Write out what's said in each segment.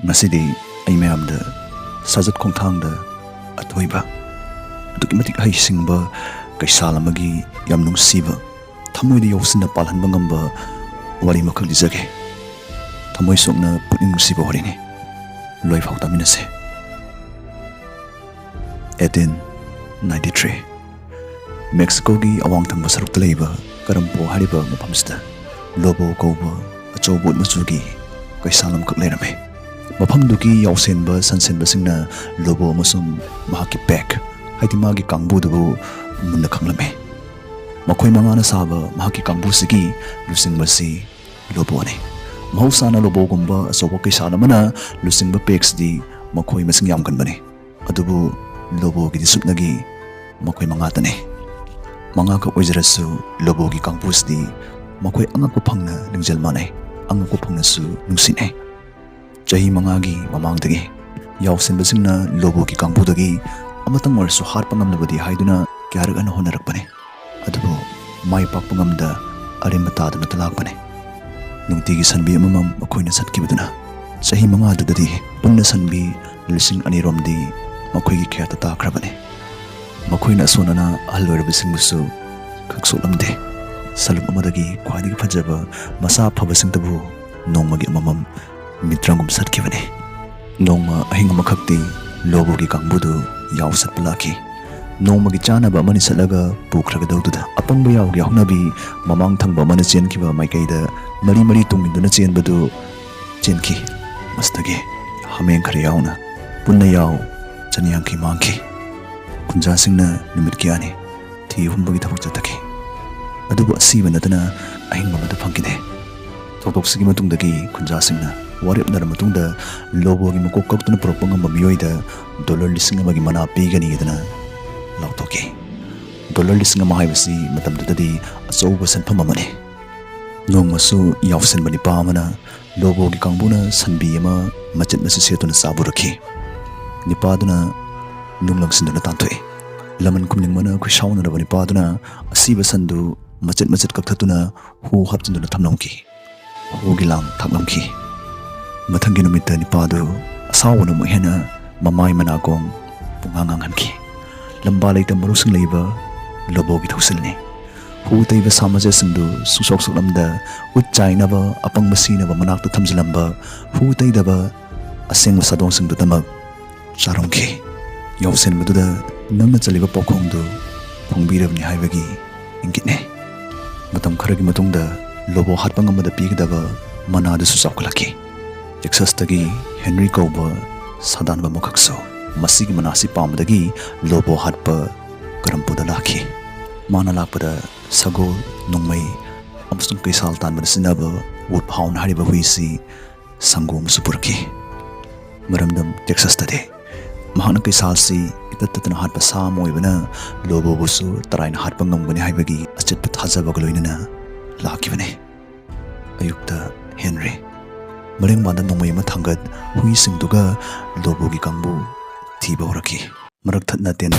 Ngasidi ay mayamda sajat khongthangda athoiba aduki matik hai singba kaisal amagi yam nungsiba thamoi de yosina palhanba ngamba wari makhal dijage thamoi sokna puning nungsiba warini loi phau taminase 1893 Mexico gi awang thangba sarukta leiba karampo hariba maphamsta lobo koba achobut machugi kaisalam kak leirame mafamduki yausenba sansenba singna lobo amasung mahaki pack haiti magi kangbu dubu munna khanglame makhoi mangana saba mahaki kangbu sigi lusingba si lobo ane mahausana lobo gumba asoba kaisala mana lusingba packs di makhoi masing yamkanbane adubu lobo gi disupnagi makhoi mangatane manga ka oijarasu lobo gi kangbus di makhoi angakpa phangna ningjal manai angakpa phangna su nungsine Jahi mangagi mamangdagi yausenbasingna lobo ki kangbudagi amatang warsu har pangamnabadi haiduna kyaragana honarakpane adubu mai pakpangamda arimataduna talakpane nungtigi sanbi amamam makoina satkibaduna jahi mangadudadi punna sanbi lising aniromdi makoigi khyata takrabane makoina sonana alloirabasingbusu khaksolamde salum amadagi khwaidagi phajaba masa phabasingtabu nongmagi amamam mitrangum satkibane nongma ahinga makhakti lobo gi kangbudu yausat palaki nongma gi chanaba mani salaga pukhraga daududa apangba yawgi haunabi mamang thangba mana chenkiba maikaida mari mari tunginduna chenbadu chenki mastagi hameng khare yauna punna yaw chaniyangki mangki kunja singna numit kyani thi humbagi thapuk chataki adubu asiba natana ahinga madu phangkine thoktoksigi matungdagi kunja singna warip na matungda lobo gi mako kaktuna propanga mamiyoida dollar lising amagi mana pigani idana lautoki dollar lising ama haibasi matamdadi achouba sanpham amani nongmasu yausen bani pamana lobo gi kangbuna sanbi ama machet masi setuna saburaki nipaduna nunglangsindana tantoi laman kumning mana khushauna rabani paduna asiba sandu machet kaktatuna hu haptunduna thamnongki hu gilam thaklamki Mathangi numita ni padu asawa na hena mamay managong pungangang hanki lambalay ta marusing leiba lobo gi thusilni hutay ba samaja sindu susok lamda utchay na ba apang masina ba manakta thamjilamba hutay da ba aseng masadong singdu tamag sarongki yausen maduda nangna chaliba pokhongdu phongbirabni haibagi ingitne matam kharagi matungda lobo hatpang amada pigdaba manada susapkalaki Texas tagi Henry Koba sadan ba makakso masigi manasi pamdagi lobo hatpa karampuda laki mana lakpada sagol nungmai amsung kaisal tan sinaba wood pound hariba huisi sangom supurki maramdam Texas tade mahana kaisal si itattatana hatpa samoibana lobo busu taraina hatpa ngongbani haibagi achet pathaja bagloinana laki bane ayukta Henry Maring manda nongmay mathanggad hui singduga lobo gi kangbu thiba horaki marak thatna ten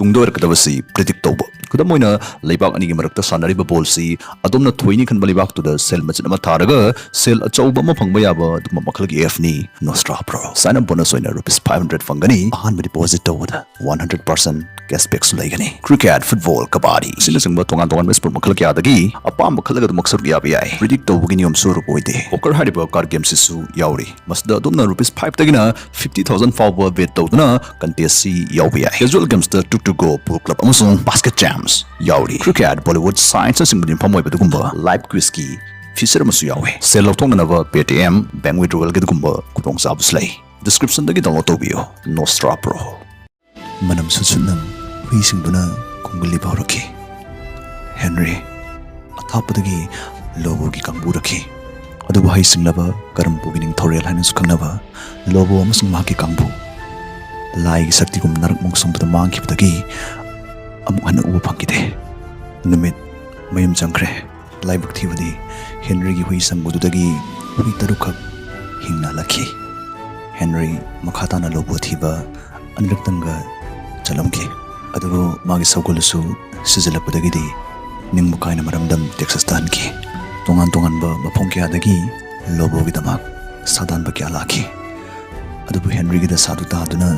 tungdo arkadabasi predict tawba kudamoina leibak ani gi marakta sanari ba bolsi adomna thoini khan balibak tuda sel machin ama tharaga sel achauba ma phangba yaba dum makhal gi f ni nostra pro sign up bonus oina rupees 500 fangani ahan deposit tawda 100% cashback sulaigani cricket football kabaddi sina singba tongan sport makhal kya dagi apam makhal ga maksur gi abi ai predict tawba gi niom sur boide poker hariba card game sisu yauri masda adumna rupees 5 tagina 50000 fawba bet tawduna contest si yawi ai casual games ta to go pool club amasung basket jams yauri cricket bollywood science and singbudim phamoi badugumba live quiz ki feature masu yawe sel lokthong na paytm bank withdrawal ge dugumba kutong sabuslai description dagi download tobiyo nostra pro manam susunam hui singbuna kongguli bawraki henry athapadagi lobo gi kangbu rakhi adubu hai singlaba karampu gi ning thorel hainu sukhanaba lobo amasung maki kangbu lai sakti kum narak mong songda mangki putagi amuk hana uba phangkide numit mayam jangkre lai bukthi budi henry gi hui sangbududagi hui tarukhak hingna lakhi henry makhatana lobo thiba anraktanga chalamki adubu magi sawgolusu sijalapudagidi ningmukaina maramdam texas tanki tongan ba mapong kya dagi lobo gi damak sadan ba kya laki adubu Henry gi da sadu ta duna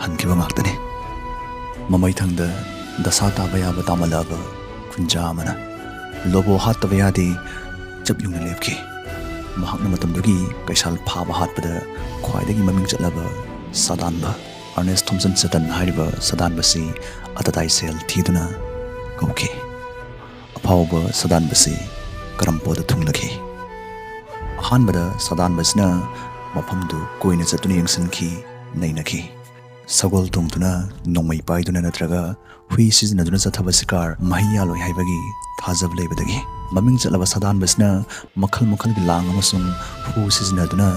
hankiba ngaktani mamai thangda dasa ta ba ya ba tamala ba kunja mana lobo hat ta ba ya di chap yung lepki mahak na matamdugi kaisal pha ba hat pada khwaidagi maming chatlaba sadan ba Ernest Thompson Satan hariba sadan basi atatai sel thiduna kauki apawba sadan basi karampoda thunglaki ahanbada sadan basna mafamdu koina chatuni yangsanki nainaki sagol tungtuna nongmai paiduna natraga hui siznaduna chathaba sikar mahiya loi haibagi thajab leibadagi maming chatlaba sadan basna makhal makhal gi lang amasung hu siznaduna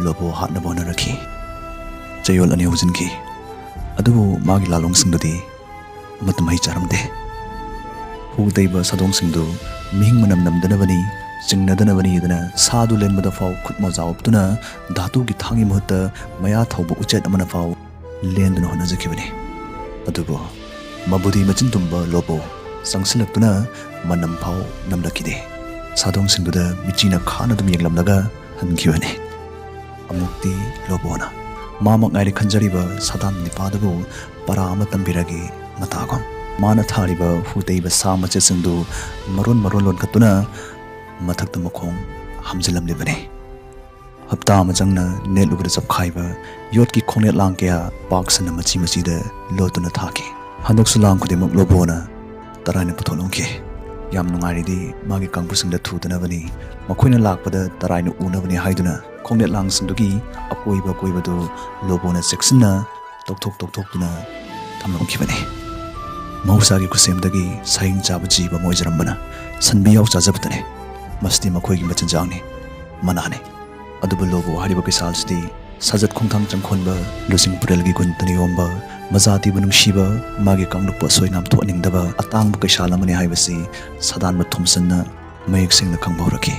lobo hatna bona rakhi chayol ani hujinki adubu magi lalong singdudi matamai charamde hu deiba sadong singdu mihing manam namdanabani chingnadanabani dana sadu lenbada faw khutma jawabtuna dhatu gi thangi muhutta maya thauba uchet amana faw lenduna honajakibani adubu mabudi machin tumba lobo sangsilaktuna manam faw namlakide sadong singduda michina khana dum yenglamnaga hankiwani amukti lobona mama ngai khanjariba sadan nipadabu para ama tambiragi matagam mana thariba huteiba sa mache singdu maron lon katuna mathakta makhong hamjilam lebane hapta amajangna net ubra chapkhaiba yot ki khongnet lang kya paksana machi da lotuna thaki hanok sulang khudemak lobona tarane putholongke yam nungari di magi kangpusingda thudana bani makhoina lakpada tarainu unabani haiduna khongnet lang singdugi akoiba du lobona seksina tokthok duna thamlongkibani mausagi kusemdagi saing chaba jiba moijarambana sanbi yaw chajabtane masti makhoigi machanjangni manane adubu lobo hariba kisalsdi sajat khongthang changkhonba lusing purelgi guntani yomba mazati Nungshiba magi kanglukpa soingam thoningdaba atangbu kaisalamani haibasi sadan Thompsonna mayek singna khangbawraki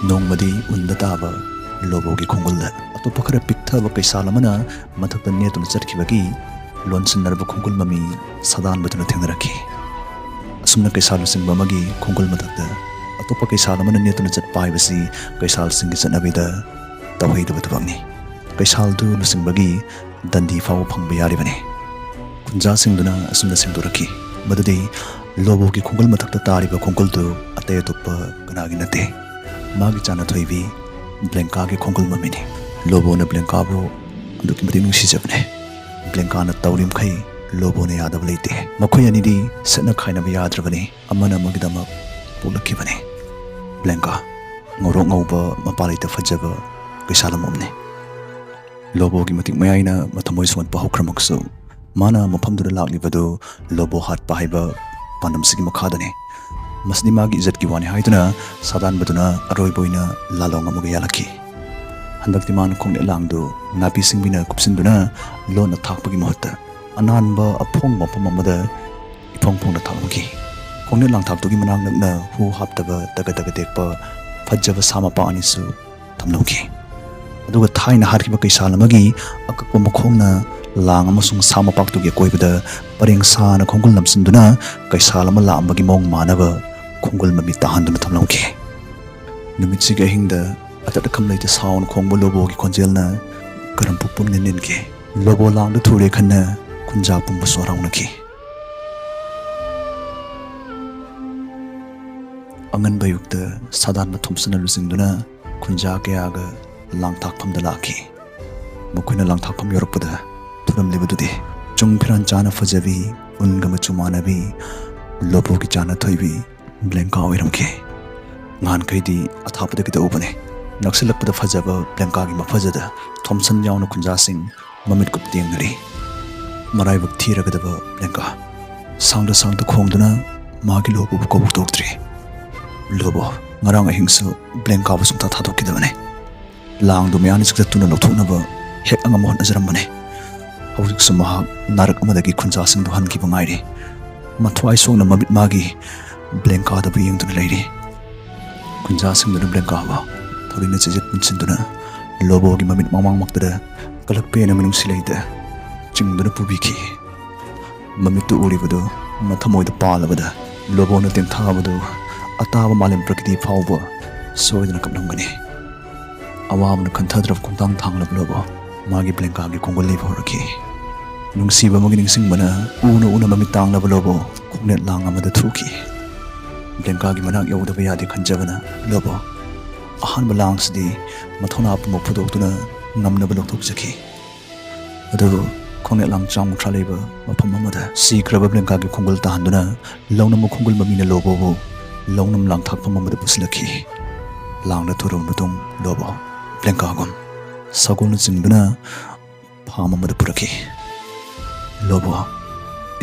nongmadi unda taba lobogi khongulda atopa khara pikthaba kaisalamana mathakta netuna chatkibagi lonsinarba khongul mami sadan batuna thengnaraki asumna kaisalu singba magi khongul mathakta atopa kaisalamana netuna chatpa haibasi kaisal singi chanabida tawhidaba tubangni kaisal du lusingbagi dandi faw phangba yaribani kunja singduna asumna singduraki madudi lobo ki khongul mathakta tariba khongul du atay atoppa kanagi nate magi chana thoibi blanka ki khongul mamini lobo na blanka bu anduki mati nungsi jabne blanka na tawrim khai lobo na yadab leite makhoi ani di setna khaina ba yadrabani amana magidama pulakibani blanka ngorok ngauba mapalaita fajaba kaisalamomne lobo gi matik mayaina mathamoi suan pa hokramaksu mana maphamdura laklibadu lobo hat pa haiba panamsigi makhadane masni magi izat ki wani haiduna sadan baduna aroi boina lalong amuga yalaki handakti man khongni langdu napi singbina kupsinduna lona thakpagi mahutta ananba aphong mapamamada ipongpongna thalongki khongni lang thaktugi manang nakna hu haptaba taga tekpa fajjaba samapa anisu thamlongki aduga thaina harkiba kaisalamagi akakpa makhongna lang amasung samapaktugi koibada pareng sana khongul namsinduna kaisalama laambagi mong manaba khongul mami tahanduna thamlongki numitsiga hingda atata kamlaita sound khongbo lobo ki khonjelna karam pupum nenenki lobo langdu thure khanna kunja pumbu sorawnaki angan bayukta sadan Thompson lusingduna kunja kyaga lang thakphamda laki mukhina lang thakpham yorakpada thuram libadudi chungphiran chana fajabi ungama chumanabi lobo ki chana thoibi blanka oiramke ngan kaidi athapada kita ubane naksilakpada fajaba blanka gi mafajada Thompson yauna kunja sing mamit kup tiangari marai bak thiragadaba blanka sangda khongduna magi lobo ko buk doktri lobo ngarang ahingsu blanka bu sungta thadokidabane lang du mayani sikta tuna lokthoknaba hek angam hon ajarambane hawrik sumaha narak amadagi kunja sing du hanki bangairi mathwai songna mamit magi blanka da buyeng du leiri kunja sing du blanka ba thorina chejet pinsinduna lobo gi mamit mamang maktada kalakpe na minung sileida chingduna pubiki mamit tu uribadu mathamoi da palabada lobo na teng thabadu ataba malem prakriti phawba soidana kapnamgani awamna khanthadrab kongtang thanglab lobo magi blenka gi kongol li phoraki nungsiba magi ningsing bana una mami tanglab lobo khongnet lang amada thuki blenka gi manak yawda bayadi khanjabana lobo ahan balang sidi mathona apmo phudoktuna ngamna balok thokjaki adu khongnet lang chang thraleba mafam amada si kraba blenka gi khongol tahanduna lawnam khongol mamina lobo bo lawnam lang thakpam amada puslaki langna thurum butung lobo blenka gom sagolna jingduna phama amada puraki lobo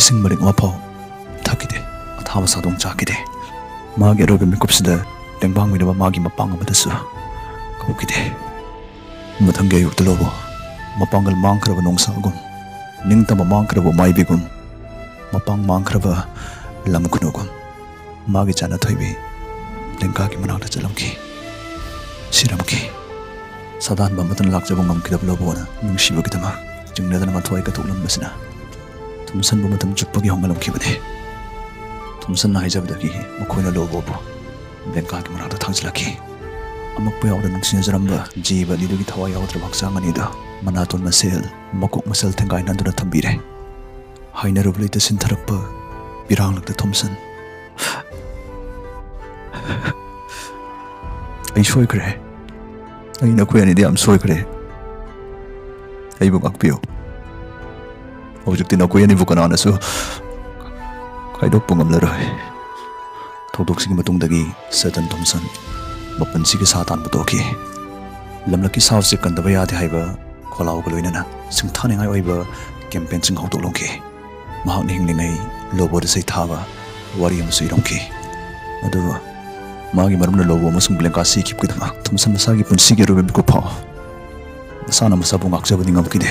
ising marik mapau thakide athama sadong chakide magi robe mikupsida lengbang minaba magi mapang amadasu kaukide mathangge yukta lobo mapangal mangkraba nongsagum ningtama mangkraba maibigum mapang mangkraba lamkunugum magi chana thoibi lengka ki manakta chalamki siramki sadan bamatan lakjaba ngamkidab lobona nungshiba gidama jingnadana mathwai ka thoklam basina tumsan bu matam chukpagi hongalam kibane tumsan na haijabdagi makoina lobobo lengka ki manakta thangsilaki amakpa yawda nungsina jaramba jiba lidugi thawai yawdra baksangani da manaton masel makok masal thengai nanduna thambire haina rublita sintharakpa biranglakta thomsan ai soikre ai na kuyani di am soikre ai bu akpio hojikti na kuyani bu kana nasu kaidok pungam laroi thodok sing matungdagi satan thomsan mapan sigi satan butoki lamlaki saw se kandaba yade haiba kholaw galoinana singthane ngai oiba campaign sing hawdok longki mahak ni hinglingai lobo de sei thawa wari am sei rongki adu magi maramna lobo amasung blenka si kip kidama thumsan masagi punsi ge robe ko pha sana masabung akjabani ngamkide